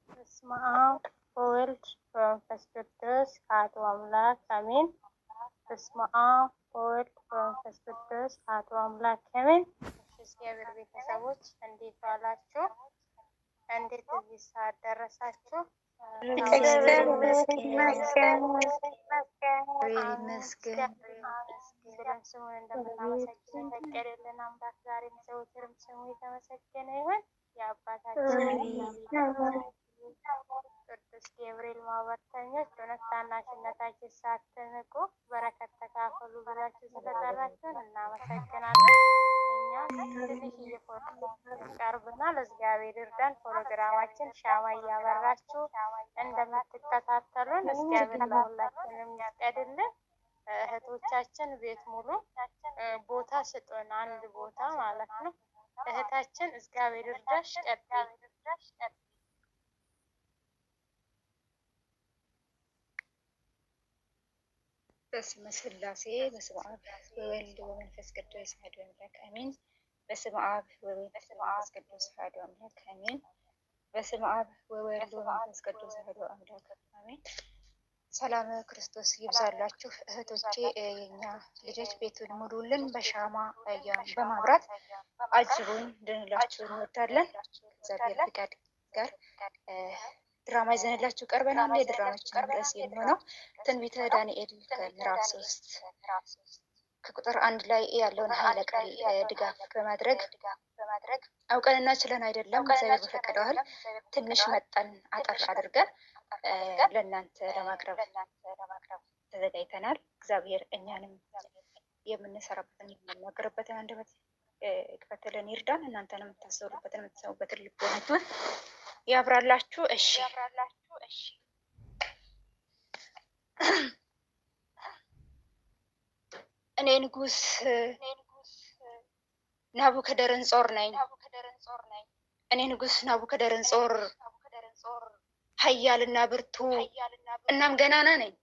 በስመ አብ ወወልድ ወመንፈስ ቅዱስ አሐዱ አምላክ አሜን። በስመ አብ ወወልድ ወመንፈስ ቅዱስ አሐዱ አምላክ አሜን። የእግዚአብሔር ቤተሰቦች እንዴት ዋላችሁ? እንዴት እዚህ ሰዓት ደረሳችሁ? ስሙን እንደምናመሰግን ፈቀደልን አምላክ ዛሬም ዘወትርም ስሙ የተመሰገነ ይሁን። የአባታችን ቅዱስ ገብርኤል ማህበርተኞች እውነት ታናሽነታችን ሳትንቁ በረከት ተካፈሉ ብላችሁ ስለጠራችሁን እናመሰግናለን። እኛ ትንሽ ቀርበናል። እግዚአብሔር ይርዳን። ፕሮግራማችን ሻማ እያበራችሁ እንደምትከታተሉን እግዚአብሔር ለሁላችንም ይፍቀድልን። እህቶቻችን ቤት ሙሉ ቦታ ስጡን፣ አንድ ቦታ ማለት ነው። እህታችን እግዚአብሔር ይርዳሽ፣ ቀጥይ። በስመ ሥላሴ በስመ አብ ወወልድ ወመንፈስ ቅዱስ አሐዱ አምላክ አሜን። በስመ አብ ወወልድ ወመንፈስ ቅዱስ አሐዱ አምላክ አሜን። በስመ አብ ወወልድ ወመንፈስ ቅዱስ አሐዱ አምላክ አሜን። ሰላም ክርስቶስ ይብዛላችሁ እህቶቼ፣ የኛ ልጆች ቤቱን ሙሉልን በሻማ በማብራት አጅቡን እንድንላችሁ እንወዳለን። እግዚአብሔር ፍቃድ ጋር ድራማ ይዘንላችሁ ቀርበናል። የድራማችን ርዕስ የሚሆነው ትንቢተ ዳንኤል ከምዕራፍ 3 ከቁጥር 1 ላይ ያለውን ኃይለ ቃል ድጋፍ በማድረግ አውቀንና ችለን አይደለም፣ እግዚአብሔር በፈቀደው ያህል ትንሽ መጠን አጠር አድርገን ለእናንተ ለማቅረብ ተዘጋጅተናል። እግዚአብሔር እኛንም የምንሰራበትን የምንናገርበትን አንደበት ክፈትልን ይርዳን። እናንተንም የምታሰሩበትን የምትሰሙበትን ልቦናችሁን ያብራላችሁ። እሺ እኔ ንጉስ ናቡከደረንጾር ነኝ። እኔ ንጉስ ናቡከደረንጾር ኃያልና ብርቱ እናም ገናና ነኝ።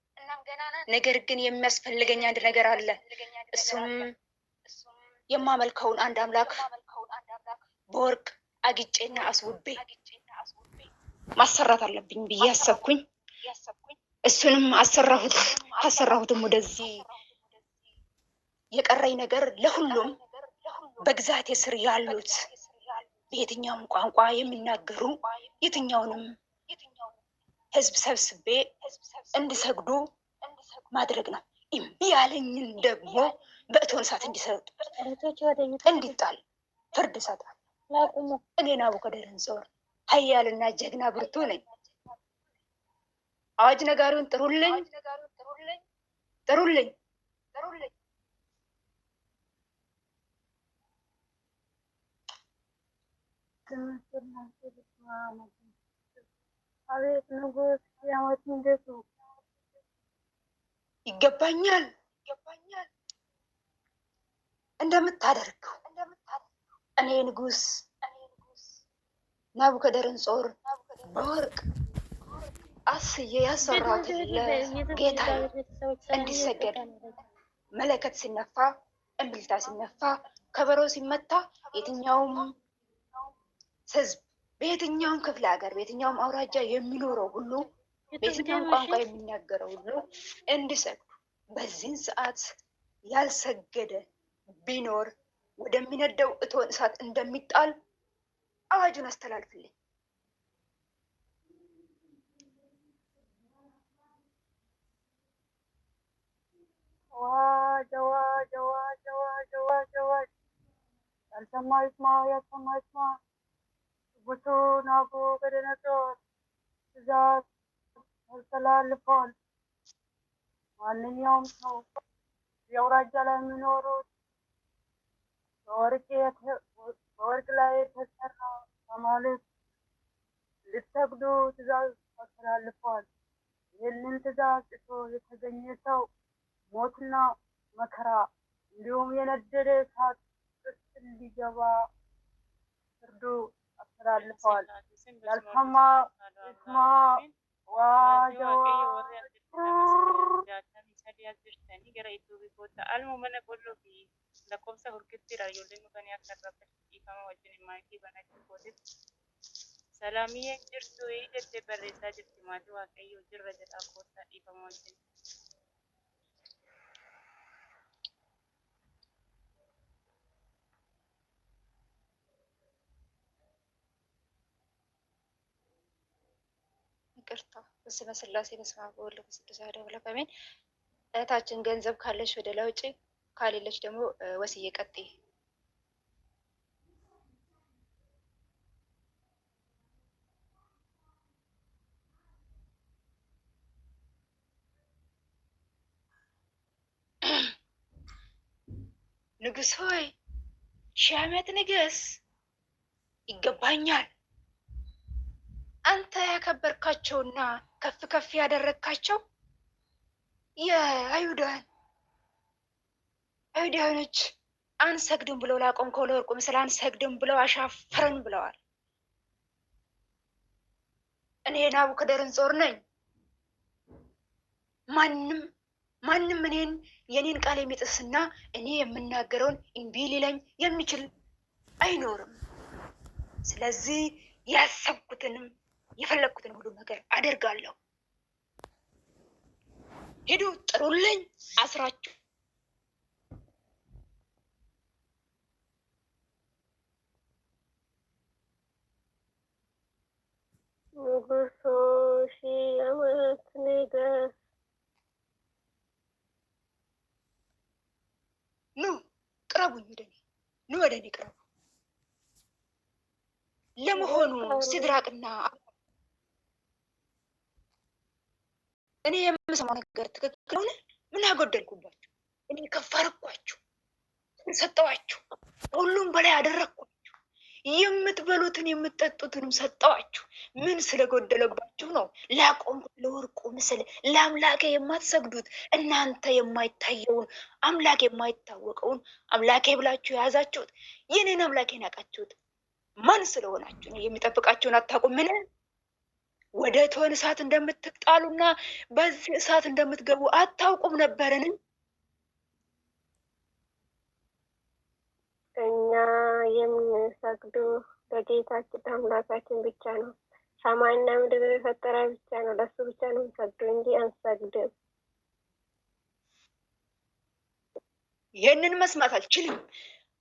ነገር ግን የሚያስፈልገኝ አንድ ነገር አለ። እሱም የማመልከውን አንድ አምላክ በወርቅ አጊጬና አስውቤ ማሰራት አለብኝ ብዬ አሰብኩኝ። እሱንም አሰራሁትም ወደዚህ የቀረኝ ነገር ለሁሉም በግዛቴ ስር ያሉት በየትኛውም ቋንቋ የሚናገሩ የትኛውንም ህዝብ ሰብስቤ እንዲሰግዱ ማድረግ ነው። እምቢ ያለኝን ደግሞ በእቶን እሳት እንዲሰጡ እንዲጣል ፍርድ እሰጣለሁ። እኔ ናቡከደነፆር ኃያልና ጀግና ብርቱ ነኝ። አዋጅ ነጋሪውን ጥሩልኝ ጥሩልኝ። አቤት ንጉስ የዓመት እንዴቱ ይገባኛል እንደምታደርገው እኔ ንጉስ ናቡከደነፆር በወርቅ አስዬ ያሰራሁት ለጌታ እንዲሰገድ መለከት ሲነፋ፣ እምብልታ ሲነፋ፣ ከበሮ ሲመታ የትኛውም ህዝብ በየትኛውም ክፍለ ሀገር በየትኛውም አውራጃ የሚኖረው ሁሉ በየትኛውም ቋንቋ የሚናገረው ሁሉ እንዲሰግዱ በዚህን ሰዓት ያልሰገደ ቢኖር ወደሚነደው እቶን እሳት እንደሚጣል አዋጁን አስተላልፍልኝ። ያልሰማ ይስማ፣ ያልሰማ ይስማ። ንጉሱ ናቡከደነፆር ትዕዛዝ ያስተላልፋል። ማንኛውም ሰው የአውራጃ ላይ የሚኖሩት በወርቅ ላይ የተሰራ አማልክት ልትሰግዱ ትዕዛዝ ያስተላልፋል። ይህንን ትዕዛዝ ጥሶ የተገኘ ሰው ሞትና መከራ እንዲሁም የነደደ እሳት ውስጥ እንዲገባ ፍርዱ አስተላልፈዋል። ያልሰማ ይስማ። Salaamiyeen jirtu jettee barreessaa jirti maatii waaqayyoo jirra jedhaa koottaa dhiifamaa wajjin. ይቅርታ። በስመ ስላሴ በስመ አብ ወወልድ ወመንፈስ ቅዱስ አሐዱ አምላክ አሜን። እህታችን ገንዘብ ካለች ወደ ላይ ውጪ፣ ካሌለች ደግሞ ወስዬ ቀጥይ። ንጉስ ሆይ 1000 ዓመት ንገስ፣ ይገባኛል። አንተ ያከበርካቸውና ከፍ ከፍ ያደረግካቸው አይሁዳውያኖች አንሰግድም ብለው ላቆምከው ለወርቁ ምስል አንሰግድም ብለው አሻፈረን ብለዋል። እኔ ናቡከደነፆር ነኝ። ማንም የኔን ቃል የሚጥስና እኔ የምናገረውን እምቢ ሊለኝ የሚችል አይኖርም። ስለዚህ ያሰብኩትንም የፈለግኩትን ሁሉ ነገር አደርጋለሁ። ሂዱ፣ ጥሩልኝ፣ አስራችሁ ንጉሱ 1000 ዓመት ንገስ። ኑ ቅረቡኝ፣ ወደ እኔ ቅረቡ። ለመሆኑ ሲድራቅና እኔ የምሰማው ነገር ትክክል ሆነ? ምን አጎደልኩባችሁ? እኔ ከፍ አደረኳችሁ፣ ሰጠዋችሁ፣ ሁሉም በላይ አደረግኳችሁ፣ የምትበሉትን የምትጠጡትንም ሰጠዋችሁ። ምን ስለጎደለባችሁ ነው ላቆምኩት ለወርቁ ምስል ለአምላኬ የማትሰግዱት? እናንተ የማይታየውን አምላክ የማይታወቀውን አምላኬ ብላችሁ የያዛችሁት የኔን አምላኬን ያውቃችሁት ማን ስለሆናችሁ ነው? የሚጠብቃችሁን አታውቁምን? ወደ እቶን እሳት እንደምትጣሉና በዚህ እሳት እንደምትገቡ አታውቁም ነበርን? እኛ የምንሰግዱ ለጌታችን አምላካችን ብቻ ነው። ሰማይና ምድር የፈጠረ ብቻ ነው። ለሱ ብቻ ነው የምንሰግደው እንጂ አንሰግድም። ይህንን መስማት አልችልም።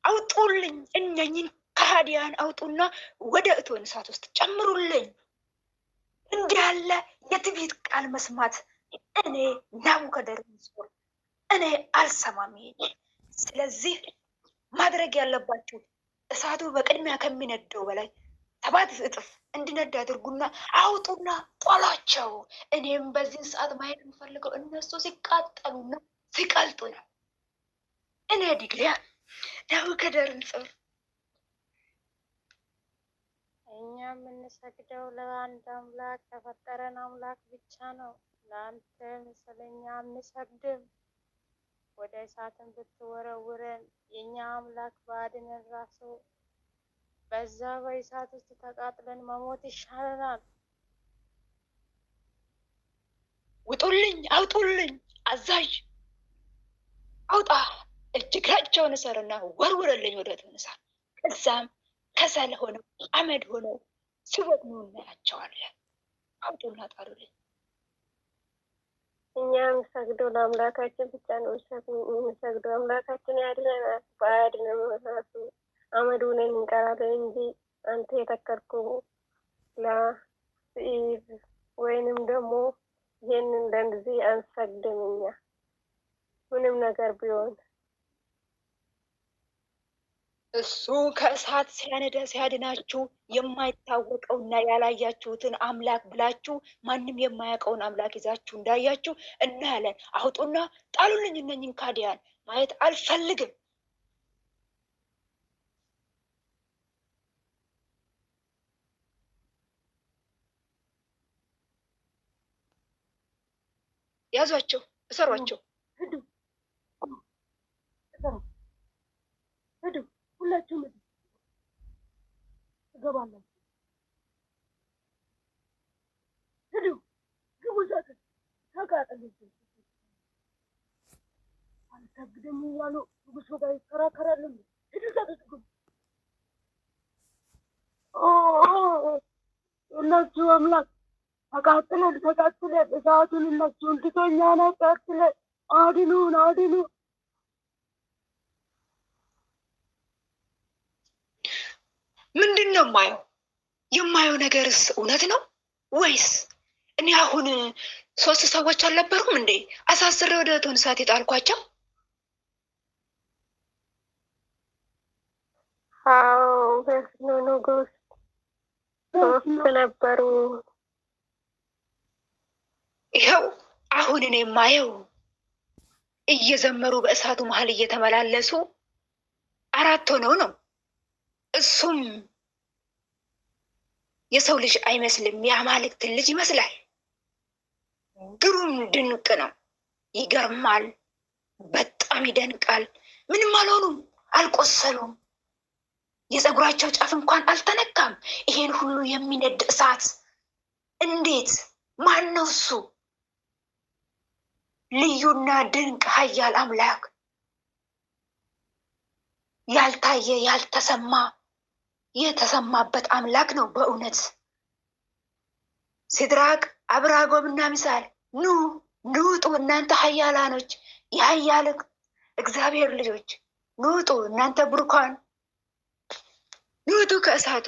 አውጡልኝ፣ እነኝን ከሃዲያን አውጡና ወደ እቶን እሳት ውስጥ ጨምሩልኝ። እንዲህ ያለ የትዕቢት ቃል መስማት እኔ ናቡከደነፆር እኔ አልሰማም። ስለዚህ ማድረግ ያለባችሁ እሳቱ በቅድሚያ ከሚነደው በላይ 7 እጥፍ እንዲነድ አድርጉና አውጡና ጧላቸው። እኔም በዚህ ሰዓት ማየት የምፈልገው እነሱ ሲቃጠሉና ሲቀልጡ ነው። እኔ ዲግሪያ ናቡከደነፆር እኛ የምንሰግደው ለአንድ አምላክ ለፈጠረን አምላክ ብቻ ነው። ለአንተ መሰለኛ አንሰግድም። ወደ እሳትን ብትወረውረን የኛ አምላክ ባድነን ራሱ በዛ በእሳት ውስጥ ተቃጥለን መሞት ይሻለናል። ውጡልኝ፣ አውጡልኝ፣ አዛዥ አውጣ፣ እጅግራቸውን እሰርና ወርውረልኝ ወደ እቶነ እሳት። ከዛም ከሰል ሆነው አመድ ሆነው ሲወድሙ እናያቸዋለን። አውጡና ጣሉልኝ። እኛ የምንሰግደው ለአምላካችን ብቻ ነው። የምንሰግደው አምላካችን ያድነናል። ባያድነን ራሱ አመድ ሆነን እንቀራለን እንጂ አንተ የተከልከው ለስዕል ወይንም ደግሞ ይህንን ለእንደዚህ አንሰግድም። እኛ ምንም ነገር ቢሆን እሱ ከእሳት ሲያድናችሁ የማይታወቀውና ያላያችሁትን አምላክ ብላችሁ ማንም የማያውቀውን አምላክ ይዛችሁ እንዳያችሁ እናያለን። አውጡና ጣሉልኝ። እነኝን ካዲያን ማየት አልፈልግም። ያዟቸው፣ እሰሯቸው። ሂዱ ሁላችሁም ትገባላችሁ። ሂዱ ግቡ፣ ተቃጠሉ። አልሰግድም እያሉ ንጉሱ ጋር ይከራከራሉ። ሂዱ ግቡ። እነሱ አምላክ ተቃጥለን እሳቱን እነሱን ትቶኛን አቃጥለን አድኑን፣ አድኑ። ምንድን ነው የማየው ነገርስ እውነት ነው ወይስ? እኔ አሁን 3 ሰዎች አልነበሩም እንዴ አሳስሬ ወደ እቶነ እሳት የጣልኳቸው? አዎ በስመ ንጉስ 3 ነበሩ። ይኸው አሁን እኔ የማየው እየዘመሩ በእሳቱ መሀል እየተመላለሱ 4 ሆነው ነው። እሱም የሰው ልጅ አይመስልም፣ የአማልክት ልጅ ይመስላል። ግሩም ድንቅ ነው፣ ይገርማል፣ በጣም ይደንቃል። ምንም አልሆኑም፣ አልቆሰሉም፣ የፀጉራቸው ጫፍ እንኳን አልተነካም። ይሄን ሁሉ የሚነድ እሳት እንዴት? ማን ነው እሱ? ልዩና ድንቅ ኃያል አምላክ፣ ያልታየ ያልተሰማ የተሰማበት አምላክ ነው በእውነት። ሲድራቅ አብራጎብና ሚሳኤል ኑ ውጡ፣ እናንተ ኃያላኖች፣ የኃያል እግዚአብሔር ልጆች ኑ ውጡ፣ እናንተ ብሩካን ኑ ውጡ ከእሳቱ።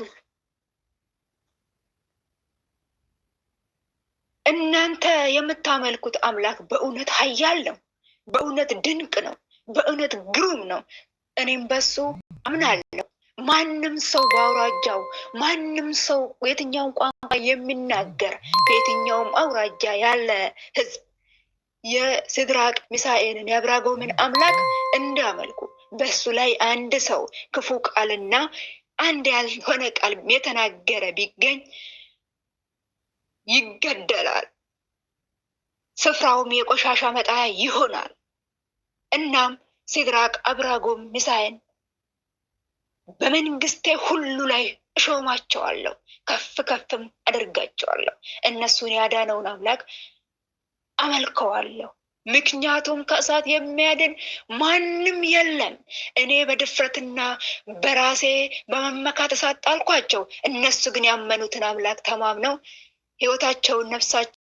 እናንተ የምታመልኩት አምላክ በእውነት ኃያል ነው፣ በእውነት ድንቅ ነው፣ በእውነት ግሩም ነው። እኔም በሱ አምናለሁ። ማንም ሰው በአውራጃው ማንም ሰው የትኛውን ቋንቋ የሚናገር በየትኛውም አውራጃ ያለ ሕዝብ የሲድራቅ ሚሳኤልን የአብራጎምን አምላክ እንዳመልኩ በሱ ላይ አንድ ሰው ክፉ ቃልና አንድ ያልሆነ ቃል የተናገረ ቢገኝ ይገደላል። ስፍራውም የቆሻሻ መጣያ ይሆናል። እናም ሲድራቅ አብራጎም ሚሳኤል በመንግስቴ ሁሉ ላይ እሾማቸዋለሁ፣ ከፍ ከፍም አደርጋቸዋለሁ። እነሱን ያዳነውን አምላክ አመልከዋለሁ። ምክንያቱም ከእሳት የሚያድን ማንም የለም። እኔ በድፍረትና በራሴ በመመካት እሳት ጣልኳቸው። እነሱ ግን ያመኑትን አምላክ ተማምነው ሕይወታቸውን ነፍሳቸው